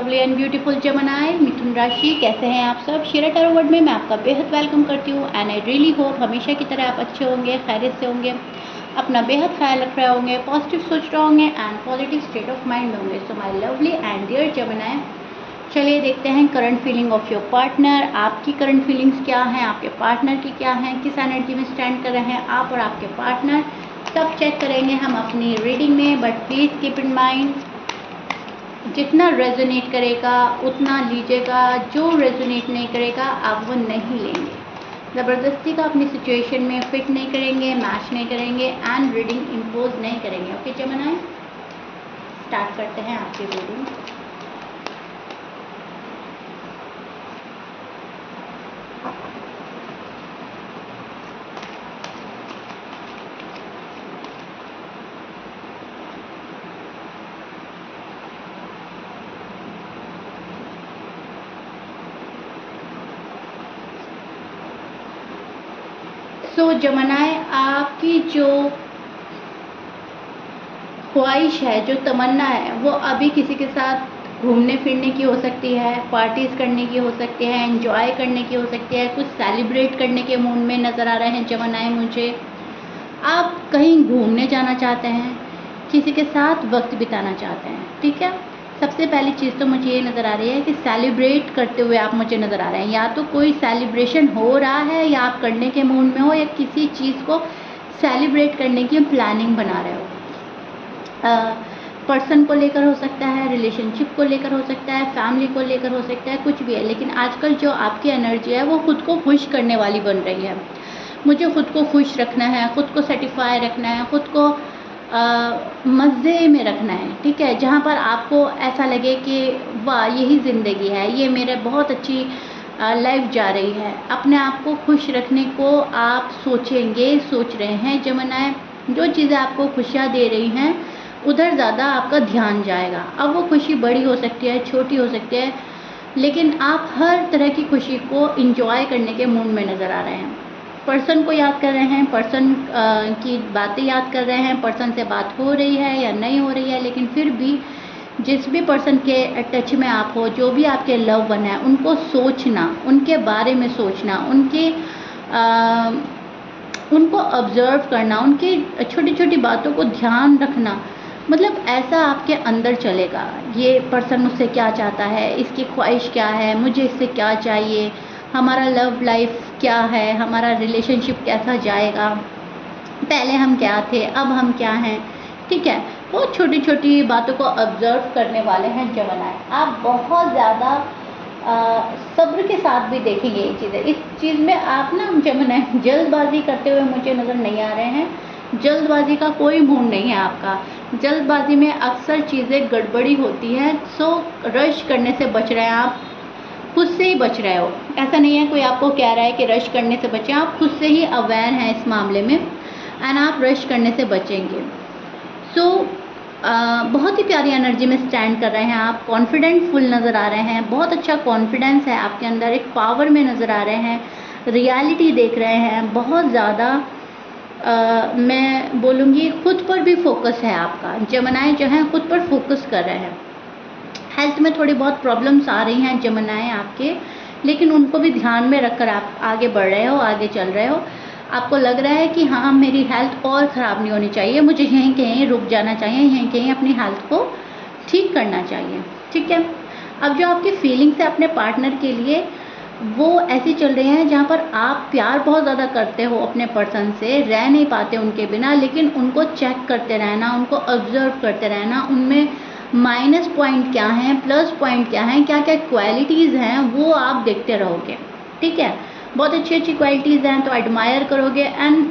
Lovely and beautiful जमनाई मिथुन राशि, कैसे हैं आप सब। शेरा टैरो वर्ड में मैं आपका बेहद वेलकम करती हूँ एंड आई रियली होप हमेशा की तरह आप अच्छे होंगे, खैरियत से होंगे, अपना बेहद ख्याल रख रहे होंगे, पॉजिटिव सोच रहे होंगे and positive state of mind में होंगे। So my lovely and dear जमनाई, चलिए देखते हैं current feeling of your partner. आपकी करंट फीलिंग्स क्या हैं, आपके पार्टनर की क्या हैं, किस एनर्जी में स्टैंड कर रहे हैं आप और आपके पार्टनर, सब चेक करेंगे हम अपनी रीडिंग में। But please keep in mind, जितना रेजोनेट करेगा उतना लीजिएगा, जो रेजोनेट नहीं करेगा आप वो नहीं लेंगे। ज़बरदस्ती का अपनी सिचुएशन में फिट नहीं करेंगे, मैच नहीं करेंगे एंड रीडिंग इम्पोज नहीं करेंगे। ओके जमनाई, स्टार्ट करते हैं आपकी रीडिंग। सो जमनाई, आपकी जो ख्वाहिश है, जो तमन्ना है, वो अभी किसी के साथ घूमने फिरने की हो सकती है, पार्टीज़ करने की हो सकती है, एंजॉय करने की हो सकती है, कुछ सेलिब्रेट करने के मूड में नज़र आ रहे हैं जमनाई मुझे। आप कहीं घूमने जाना चाहते हैं, किसी के साथ वक्त बिताना चाहते हैं, ठीक है। सबसे पहली चीज़ तो मुझे ये नज़र आ रही है कि सेलिब्रेट करते हुए आप मुझे नज़र आ रहे हैं। या तो कोई सेलिब्रेशन हो रहा है या आप करने के मूड में हो, या किसी चीज़ को सेलिब्रेट करने की प्लानिंग बना रहे हो। पर्सन को लेकर हो सकता है, रिलेशनशिप को लेकर हो सकता है, फैमिली को लेकर हो सकता है, कुछ भी है। लेकिन आजकल जो आपकी एनर्जी है वो खुद को खुश करने वाली बन रही है। मुझे खुद को खुश रखना है, खुद को सेटिस्फाई रखना है, खुद को मज़े में रखना है, ठीक है। जहाँ पर आपको ऐसा लगे कि वाह यही ज़िंदगी है, ये मेरे बहुत अच्छी लाइफ जा रही है। अपने आप को खुश रखने को आप सोच रहे हैं जमनाई। जो चीज़ें आपको खुशियाँ दे रही हैं उधर ज़्यादा आपका ध्यान जाएगा। अब वो खुशी बड़ी हो सकती है, छोटी हो सकती है, लेकिन आप हर तरह की खुशी को इंजॉय करने के मूड में नज़र आ रहे हैं। पर्सन को याद कर रहे हैं, पर्सन की बातें याद कर रहे हैं, पर्सन से बात हो रही है या नहीं हो रही है, लेकिन फिर भी जिस भी पर्सन के टच में आप हो, जो भी आपके लव वन है, उनको सोचना, उनके बारे में सोचना, उनको ऑब्जर्व करना, उनकी छोटी छोटी बातों को ध्यान रखना, मतलब ऐसा आपके अंदर चलेगा। ये पर्सन मुझसे क्या चाहता है, इसकी ख्वाहिश क्या है, मुझे इससे क्या चाहिए, हमारा लव लाइफ क्या है, हमारा रिलेशनशिप कैसा जाएगा, पहले हम क्या थे अब हम क्या हैं, ठीक है। बहुत छोटी छोटी बातों को ऑब्जर्व करने वाले हैं जमनाई। आप बहुत ज़्यादा सब्र के साथ भी देखेंगे ये चीज़ें। इस चीज़ में आप ना जमनाई जल्दबाजी करते हुए मुझे नज़र नहीं आ रहे हैं। जल्दबाजी का कोई मूड नहीं है आपका। जल्दबाजी में अक्सर चीज़ें गड़बड़ी होती हैं। सो रश करने से बच रहे हैं आप, खुद से ही बच रहे हो। ऐसा नहीं है कोई आपको कह रहा है कि रश करने से बचें, आप खुद से ही अवेयर हैं इस मामले में एंड आप रश करने से बचेंगे। सो बहुत ही प्यारी एनर्जी में स्टैंड कर रहे हैं आप, कॉन्फिडेंट फुल नज़र आ रहे हैं, बहुत अच्छा कॉन्फिडेंस है आपके अंदर, एक पावर में नज़र आ रहे हैं, रियलिटी देख रहे हैं, बहुत ज़्यादा मैं बोलूँगी खुद पर भी फोकस है आपका। जमनाई जो हैं खुद पर फोकस कर रहे हैं। हेल्थ में थोड़ी बहुत प्रॉब्लम्स आ रही हैं जमनाई आपके, लेकिन उनको भी ध्यान में रखकर आप आगे बढ़ रहे हो, आगे चल रहे हो। आपको लग रहा है कि हाँ मेरी हेल्थ और ख़राब नहीं होनी चाहिए, मुझे यहीं कहीं रुक जाना चाहिए, यहीं कहीं अपनी हेल्थ को ठीक करना चाहिए, ठीक है। अब जो आपकी फीलिंग्स है अपने पार्टनर के लिए, वो ऐसी चल रही हैं जहाँ पर आप प्यार बहुत ज़्यादा करते हो अपने पर्सन से, रह नहीं पाते उनके बिना, लेकिन उनको चेक करते रहना, उनको ऑब्जर्व करते रहना, उनमें माइनस पॉइंट क्या हैं, प्लस पॉइंट क्या हैं, क्या क्या क्वालिटीज़ हैं, वो आप देखते रहोगे, ठीक है। बहुत अच्छी अच्छी क्वालिटीज़ हैं तो एडमायर करोगे। एंड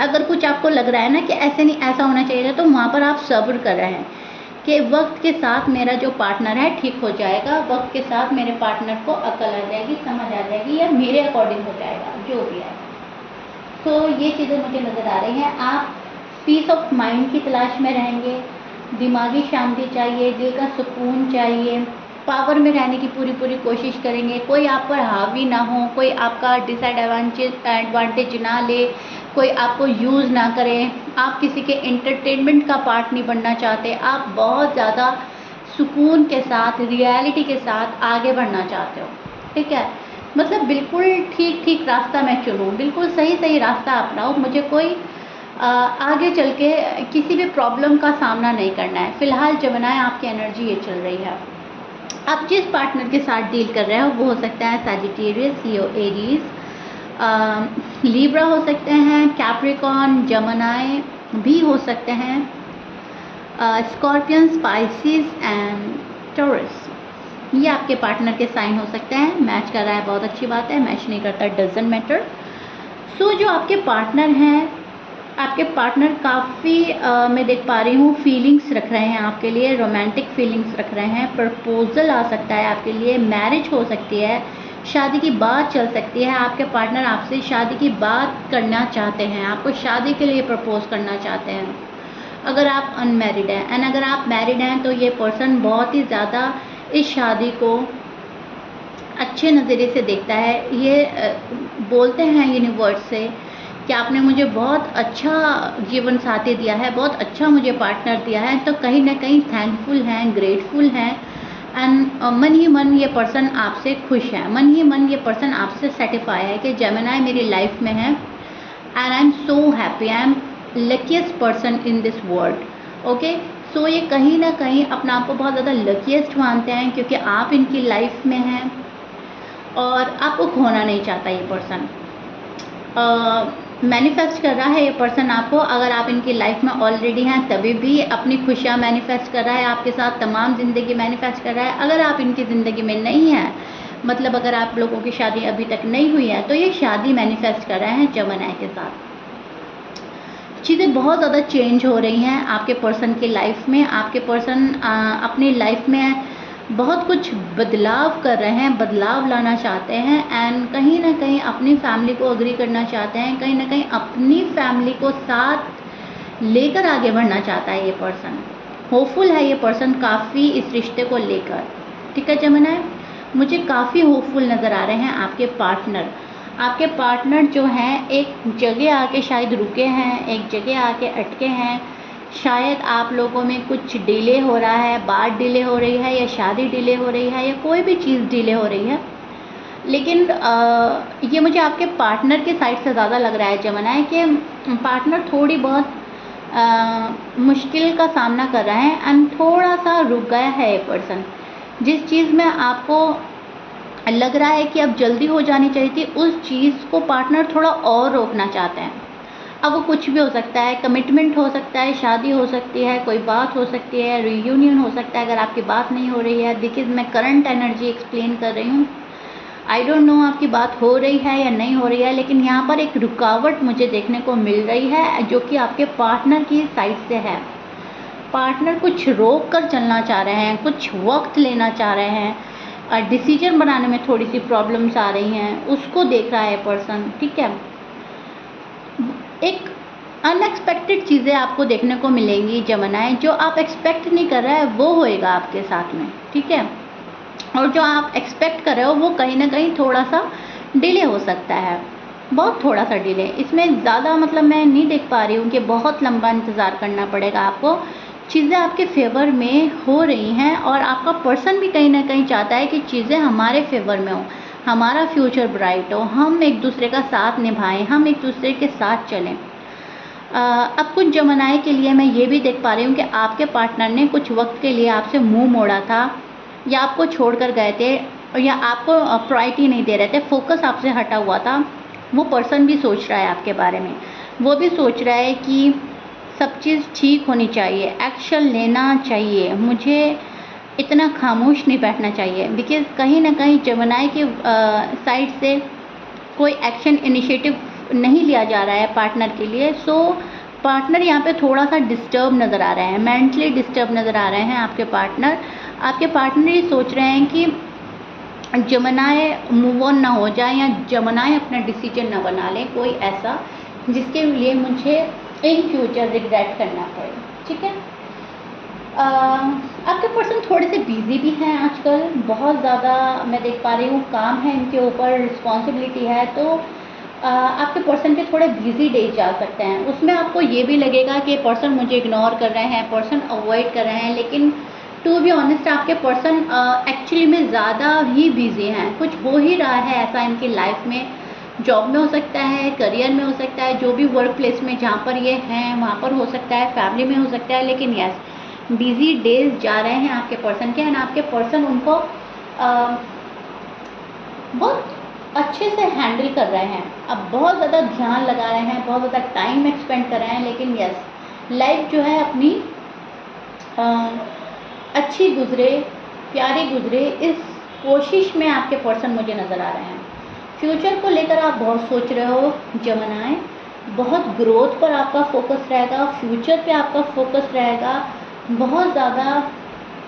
अगर कुछ आपको लग रहा है ना कि ऐसे नहीं ऐसा होना चाहिए, तो वहाँ पर आप सब्र कर रहे हैं कि वक्त के साथ मेरा जो पार्टनर है ठीक हो जाएगा, वक्त के साथ मेरे पार्टनर को अकल आ जाएगी, समझ आ जाएगी, या मेरे अकॉर्डिंग हो जाएगा, जो भी है। तो ये चीज़ें मुझे नज़र आ रही हैं। आप पीस ऑफ माइंड की तलाश में रहेंगे, दिमागी शांति चाहिए, दिल का सुकून चाहिए, पावर में रहने की पूरी पूरी कोशिश करेंगे। कोई आप पर हावी ना हो, कोई आपका डिसएडवांटेज ना ले, कोई आपको यूज़ ना करें। आप किसी के एंटरटेनमेंट का पार्ट नहीं बनना चाहते। आप बहुत ज़्यादा सुकून के साथ, रियलिटी के साथ आगे बढ़ना चाहते हो, ठीक है। मतलब बिल्कुल ठीक ठीक रास्ता मैं चुनूँ, बिल्कुल सही सही रास्ता अपनाऊँ, मुझे कोई आगे चल के किसी भी प्रॉब्लम का सामना नहीं करना है। फ़िलहाल जमुनाएँ आपकी एनर्जी ये चल रही है। आप जिस पार्टनर के साथ डील कर रहे हो वो हो सकता है सैजिटेरियस, लियो, एरीज, लिब्रा हो सकते हैं, कैप्रिकॉर्न, जमुनाएँ भी हो सकते हैं, स्कॉर्पियन, स्पाइसिस एंड टॉरस। ये आपके पार्टनर के साइन हो सकते हैं। मैच कर रहा है, बहुत अच्छी बात है। मैच नहीं करता, डजंट मैटर। सो जो आपके पार्टनर हैं, आपके पार्टनर काफ़ी मैं देख पा रही हूँ फीलिंग्स रख रहे हैं आपके लिए, रोमांटिक फीलिंग्स रख रहे हैं। प्रपोजल आ सकता है आपके लिए, मैरिज हो सकती है, शादी की बात चल सकती है। आपके पार्टनर आपसे शादी की बात करना चाहते हैं, आपको शादी के लिए प्रपोज करना चाहते हैं, अगर आप अनमैरिड हैं। एंड अगर आप मैरिड हैं तो ये पर्सन बहुत ही ज़्यादा इस शादी को अच्छे नज़रिए से देखता है। ये बोलते हैं यूनिवर्स से कि आपने मुझे बहुत अच्छा जीवन साथी दिया है, बहुत अच्छा मुझे पार्टनर दिया है, तो कहीं ना कहीं थैंकफुल हैं, ग्रेटफुल हैं। एंड मन ही मन ये पर्सन आपसे खुश है, मन ही मन ये पर्सन आपसे सेटिस्फाई है कि जेमिनी मेरी लाइफ में है and I am so happy, I am luckiest person in this world. Okay, so ये कहीं ना कहीं अपना आप को बहुत ज़्यादा लकीस्ट मानते हैं क्योंकि आप इनकी लाइफ में हैं और आपको खोना नहीं चाहता ये पर्सन। मैनिफेस्ट कर रहा है ये पर्सन आपको, अगर आप इनकी लाइफ में ऑलरेडी हैं तभी भी अपनी खुशियाँ मैनिफेस्ट कर रहा है आपके साथ, तमाम ज़िंदगी मैनिफेस्ट कर रहा है। अगर आप इनकी ज़िंदगी में नहीं हैं, मतलब अगर आप लोगों की शादी अभी तक नहीं हुई है, तो ये शादी मैनिफेस्ट कर रहे हैं जमुनाएँ के साथ। चीज़ें बहुत ज़्यादा चेंज हो रही हैं आपके पर्सन की लाइफ में। आपके पर्सन अपनी लाइफ में बहुत कुछ बदलाव कर रहे हैं, बदलाव लाना चाहते हैं एंड कहीं ना कहीं अपनी फैमिली को अग्री करना चाहते हैं, कहीं ना कहीं अपनी फैमिली को साथ लेकर आगे बढ़ना चाहता है ये पर्सन। होपफुल है ये पर्सन काफ़ी इस रिश्ते को लेकर, ठीक है जमुना, मुझे काफ़ी होपफुल नज़र आ रहे हैं आपके पार्टनर। आपके पार्टनर जो हैं एक जगह आके शायद रुके हैं, एक जगह आके अटके हैं। शायद आप लोगों में कुछ डिले हो रहा है, बात डिले हो रही है या शादी डिले हो रही है या कोई भी चीज़ डिले हो रही है, लेकिन ये मुझे आपके पार्टनर के साइड से ज़्यादा लग रहा है जमुना कि पार्टनर थोड़ी बहुत मुश्किल का सामना कर रहा है एंड थोड़ा सा रुक गया है ये पर्सन। जिस चीज़ में आपको लग रहा है कि अब जल्दी हो जानी चाहिए थी, उस चीज़ को पार्टनर थोड़ा और रोकना चाहते हैं। अब वो कुछ भी हो सकता है, कमिटमेंट हो सकता है, शादी हो सकती है, कोई बात हो सकती है, रियूनियन हो सकता है अगर आपकी बात नहीं हो रही है। देखिए मैं करंट एनर्जी एक्सप्लेन कर रही हूँ, आई डोंट नो आपकी बात हो रही है या नहीं हो रही है, लेकिन यहाँ पर एक रुकावट मुझे देखने को मिल रही है जो कि आपके पार्टनर की साइड से है। पार्टनर कुछ रोक कर चलना चाह रहे हैं, कुछ वक्त लेना चाह रहे हैं, डिसीजन बनाने में थोड़ी सी प्रॉब्लम्स आ रही हैं, उसको देख रहा है पर्सन, ठीक है। एक अनएक्सपेक्टेड चीज़ें आपको देखने को मिलेंगी जमुनाएं, जो आप एक्सपेक्ट नहीं कर रहे हैं वो होएगा आपके साथ में, ठीक है। और जो आप एक्सपेक्ट कर रहे हो वो कहीं ना कहीं थोड़ा सा डिले हो सकता है, बहुत थोड़ा सा डिले। इसमें ज़्यादा मतलब मैं नहीं देख पा रही हूँ कि बहुत लंबा इंतज़ार करना पड़ेगा आपको। चीज़ें आपके फेवर में हो रही हैं और आपका पर्सन भी कहीं ना कहीं चाहता है कि चीज़ें हमारे फेवर में हो, हमारा फ्यूचर ब्राइट हो, हम एक दूसरे का साथ निभाएं, हम एक दूसरे के साथ चलें। अब कुछ जमुनाएं के लिए मैं ये भी देख पा रही हूँ कि आपके पार्टनर ने कुछ वक्त के लिए आपसे मुंह मोड़ा था या आपको छोड़कर गए थे या आपको प्रायोरिटी नहीं दे रहे थे, फोकस आपसे हटा हुआ था। वो पर्सन भी सोच रहा है आपके बारे में, वो भी सोच रहा है कि सब चीज़ ठीक होनी चाहिए, एक्शन लेना चाहिए, मुझे इतना खामोश नहीं बैठना चाहिए। बिकॉज़ कहीं ना कहीं जमुनाई के साइड से कोई एक्शन इनिशिएटिव नहीं लिया जा रहा है पार्टनर के लिए। सो पार्टनर यहाँ पे थोड़ा सा डिस्टर्ब नज़र आ रहे हैं, मेंटली डिस्टर्ब नज़र आ रहे हैं आपके पार्टनर। आपके पार्टनर ये सोच रहे हैं कि जमुनाएँ मूव ऑन ना हो जाए या जमुनाएँ अपना डिसीजन ना बना लें कोई ऐसा जिसके लिए मुझे इन फ्यूचर रिग्रेट करना पड़े, ठीक है। आपके पर्सन थोड़े से बिजी भी हैं आजकल, बहुत ज़्यादा मैं देख पा रही हूँ काम है इनके ऊपर, रिस्पॉन्सिबिलिटी है, तो आपके पर्सन के थोड़े बिजी डेज जा सकते हैं। उसमें आपको ये भी लगेगा कि पर्सन मुझे इग्नोर कर रहे हैं, पर्सन अवॉइड कर रहे हैं, लेकिन टू बी ऑनेस्ट आपके पर्सन एक्चुअली में ज़्यादा ही बिजी हैं, कुछ हो ही रहा है ऐसा इनकी लाइफ में, जॉब में हो सकता है, करियर में हो सकता है, जो भी वर्क प्लेस में जहाँ पर ये हैं वहाँ पर हो सकता है, फैमिली में हो सकता है, लेकिन यस बिजी डेज जा रहे हैं आपके पर्सन के, एंड आपके पर्सन उनको बहुत अच्छे से हैंडल कर रहे हैं। अब बहुत ज़्यादा ध्यान लगा रहे हैं, बहुत ज़्यादा टाइम एक्सपेंड कर रहे हैं, लेकिन यस लाइफ जो है अपनी अच्छी गुजरे, प्यारी गुजरे, इस कोशिश में आपके पर्सन मुझे नज़र आ रहे हैं। फ्यूचर को लेकर आप बहुत सोच रहे हो जमनाएं, बहुत ग्रोथ पर आपका फोकस रहेगा, फ्यूचर पे आपका फोकस रहेगा, बहुत ज़्यादा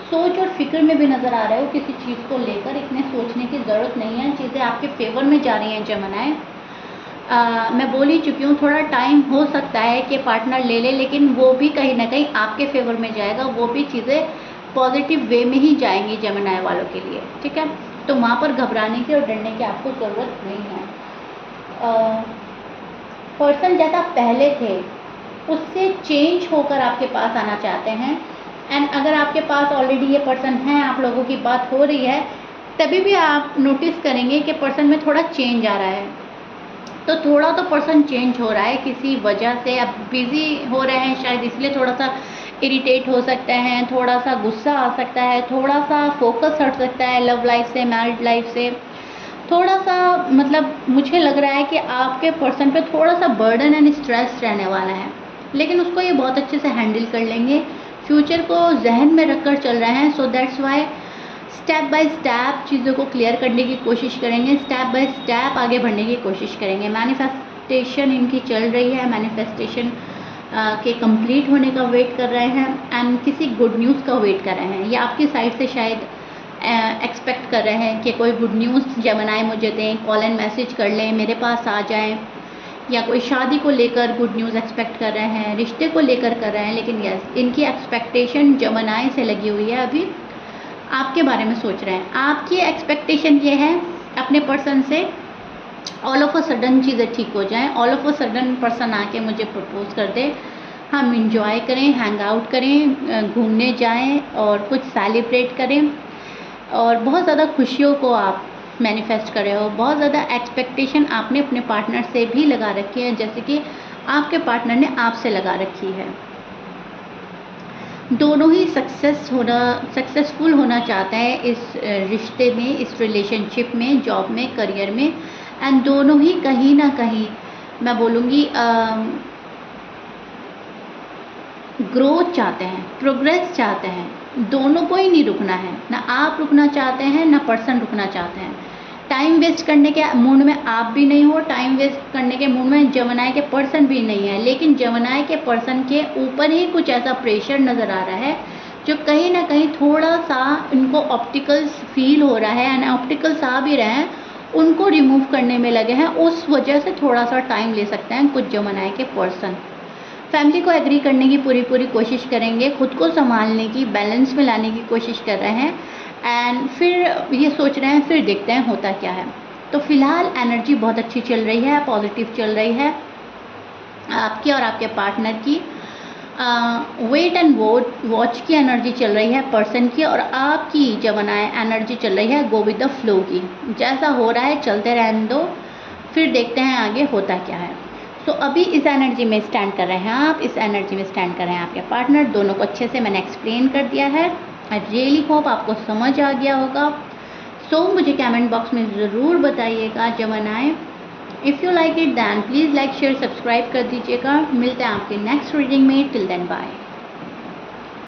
सोच और फिक्र में भी नज़र आ रहे हो किसी चीज़ को लेकर। इतने सोचने की ज़रूरत नहीं है, चीज़ें आपके फेवर में जा रही हैं जमनाएं। मैं बोल ही चुकी हूँ, थोड़ा टाइम हो सकता है कि पार्टनर ले ले, लेकिन वो भी कहीं ना कहीं आपके फेवर में जाएगा, वो भी चीज़ें पॉजिटिव वे में ही जाएंगी जमनाए वालों के लिए, ठीक है। तो वहाँ पर घबराने की और डरने की आपको ज़रूरत नहीं है। पर्सन जैसा पहले थे उससे चेंज होकर आपके पास आना चाहते हैं, एंड अगर आपके पास ऑलरेडी ये पर्सन है, आप लोगों की बात हो रही है, तभी भी आप नोटिस करेंगे कि पर्सन में थोड़ा चेंज आ रहा है। तो थोड़ा तो पर्सन चेंज हो रहा है किसी वजह से, अब बिज़ी हो रहे हैं शायद इसलिए थोड़ा सा इरिटेट हो सकते हैं, थोड़ा सा गुस्सा आ सकता है, थोड़ा सा फोकस हट सकता है लव लाइफ से, मैरिड लाइफ से, थोड़ा सा मतलब मुझे लग रहा है कि आपके पर्सन पे थोड़ा सा बर्डन एंड स्ट्रेस रहने वाला है, लेकिन उसको ये बहुत अच्छे से हैंडल कर लेंगे। फ्यूचर को जहन में रखकर चल रहे हैं, so that's why step by step चीज़ों को क्लियर करने की कोशिश करेंगे, स्टेप बाय स्टेप आगे बढ़ने की कोशिश करेंगे। मैनिफेस्टेशन इनकी चल रही है, मैनिफेस्टेशन के कंप्लीट होने का वेट कर रहे हैं, एंड किसी गुड न्यूज़ का वेट कर रहे हैं, या आपकी साइड से शायद एक्सपेक्ट कर रहे हैं कि कोई गुड न्यूज़ जमनाए मुझे दें, कॉल एंड मैसेज कर लें, मेरे पास आ जाएं, या कोई शादी को लेकर गुड न्यूज़ एक्सपेक्ट कर रहे हैं, रिश्ते को लेकर कर रहे हैं, लेकिन यस इनकी एक्सपेक्टेशन जमनाए से लगी हुई है, अभी आपके बारे में सोच रहे हैं। आपकी एक्सपेक्टेशन ये है अपने पर्सन से ऑल ऑफ अ सडन चीज़ें ठीक हो जाएं, all of a sudden person आके मुझे प्रपोज कर दे, हम इंजॉय करें, हैंग आउट करें, घूमने जाएं और कुछ सेलिब्रेट करें, और बहुत ज़्यादा खुशियों को आप मैनिफेस्ट कर रहे हो। बहुत ज़्यादा एक्सपेक्टेशन आपने अपने पार्टनर से भी लगा रखी है, जैसे कि आपके पार्टनर ने आपसे लगा रखी है। दोनों ही सक्सेसफुल होना चाहते हैं इस रिश्ते में, इस रिलेशनशिप में, जॉब में, करियर में, एंड दोनों ही कहीं ना कहीं मैं बोलूँगी ग्रोथ चाहते हैं, प्रोग्रेस चाहते हैं। दोनों को ही नहीं रुकना है, ना आप रुकना चाहते हैं ना पर्सन रुकना चाहते हैं। टाइम वेस्ट करने के मूड में आप भी नहीं हो, टाइम वेस्ट करने के मूड में जमनाए के पर्सन भी नहीं है, लेकिन जमनाए के पर्सन के ऊपर ही कुछ ऐसा प्रेशर नज़र आ रहा है जो कहीं ना कहीं थोड़ा सा इनको ऑप्टिकल्स फील हो रहा है, एंड ऑप्टिकल्स आ भी रहे हैं, उनको रिमूव करने में लगे हैं। उस वजह से थोड़ा सा टाइम ले सकते हैं कुछ जमनाए के पर्सन। फैमिली को एग्री करने की पूरी कोशिश करेंगे, खुद को संभालने की, बैलेंस में लाने की कोशिश कर रहे हैं, एंड फिर ये सोच रहे हैं फिर देखते हैं होता क्या है। तो फिलहाल एनर्जी बहुत अच्छी चल रही है, पॉजिटिव चल रही है आपकी और आपके पार्टनर की। वेट एंड वॉच की एनर्जी चल रही है पर्सन की, और आपकी जमनाए एनर्जी चल रही है गो विद द फ्लो की। जैसा हो रहा है चलते रहने दो, फिर देखते हैं आगे होता क्या है। तो अभी इस एनर्जी में स्टैंड कर रहे हैं आप, इस एनर्जी में स्टैंड कर रहे हैं आपके पार्टनर। दोनों को अच्छे से मैंने एक्सप्लेन कर दिया है। आई रियली होप आपको समझ आ गया होगा। सो मुझे कमेंट बॉक्स में ज़रूर बताइएगा जमनाए। If you like it then please like share subscribe कर दीजिएगा। मिलते हैं आपके नेक्स्ट रीडिंग में। Till then bye.